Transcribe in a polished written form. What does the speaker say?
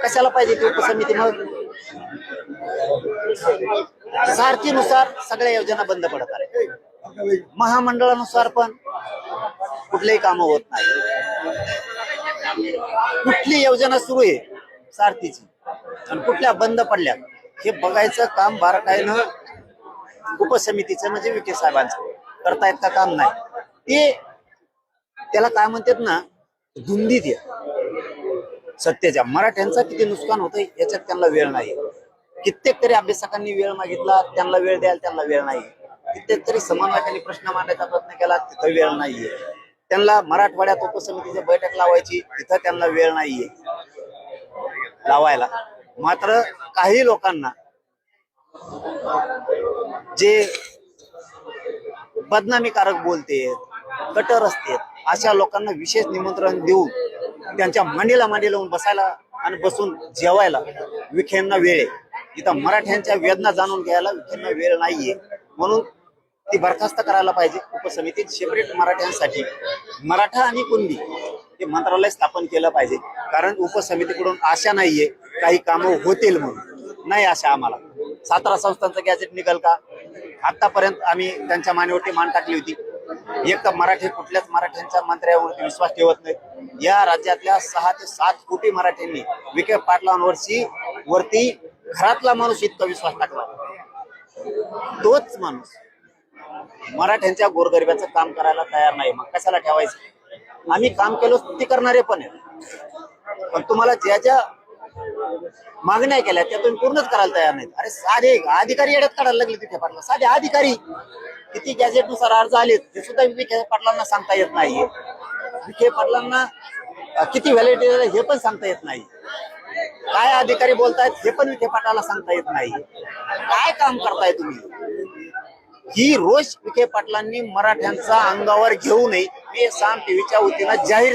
कशाला पाहिजे ती उपसमिती? मग सारथीनुसार सगळ्या योजना बंद पडत आहे, महामंडळानुसार पण कुठलेही कामं होत नाही. कुठली योजना सुरू आहे सारथीची आणि कुठल्या बंद पडल्या हे बघायचं काम बारकाईनं उपसमितीचं म्हणजे विखे साहेबांचं करतायत का काम नाही. ते त्याला काय म्हणतात ना, धुंदीत आहे सत्तेच्या. मराठ्यांचं किती नुकसान होतंय याच्यात त्यांना वेळ नाही. कित्येक तरी अभ्यासकांनी वेळ मागितला, त्यांना वेळ द्यायला त्यांना वेळ नाही. कित्येक तरी समन्वयकांनी प्रश्न मांडायचा प्रयत्न केला, तिथं वेळ नाहीये. त्यांना मराठवाड्यात उपसमितीची बैठक लावायची, तिथं त्यांना वेळ नाहीये लावायला. मात्र काही लोकांना जे बदनामीकारक बोलते, कटर असते, अशा लोकांना विशेष निमंत्रण देऊन त्यांच्या मांडीला मांडी लावून बसायला आणि बसून जेवायला विखेंना वेळ आहे. इथं मराठ्यांच्या वेदना जाणून घ्यायला विखेंना वेळ नाहीये. म्हणून ती बरखास्त करायला पाहिजे. उपसमितीत सेपरेट मराठ्यांसाठी मराठा आणि कुणबी हे मंत्रालय स्थापन केलं पाहिजे. कारण उपसमितीकडून आशा नाहीये काही कामं होतील म्हणून, नाही आशा आम्हाला. सातारा संस्थांचं गॅजेट निघाल का? आतापर्यंत आम्ही त्यांच्या मानेवरती मान टाकली होती. एक तर मराठी कुठल्याच मराठ्यांच्या मंत्र्यावरती विश्वास ठेवत नाही. या राज्यातल्या 6 ते 7 कोटी मराठ्यांनी विखे पाटलांवरती घरातला माणूस इतका विश्वास टाकला. तोच माणूस मराठ्यांच्या गोरगरिबाचं काम करायला तयार नाही. मग कशाला ठेवायचं? आम्ही काम केलं ती करणारे पण आहे, पण तुम्हाला ज्या ज्या मागण्या केल्या त्या तुम्ही पूर्णच करायला तयार नाहीत. अरे साधे अधिकारी येड्यात काढायला लागले तिथे पाटला. साधे अधिकारी किती गॅजेटनुसार अर्ज आलेत हे सुद्धा विखे पाटलांना सांगता येत नाही. विखे पाटलांना किती व्हॅलिडिटी हे पण सांगता येत नाही. काय अधिकारी बोलतायत हे पण विखे पाटलाला सांगता येत नाही. काय काम करताय तुम्ही? ही रोष विखे पाटलांनी मराठ्यांचा अंगावर घेऊ नये हे साम टीव्हीच्या वतीनं जाहीर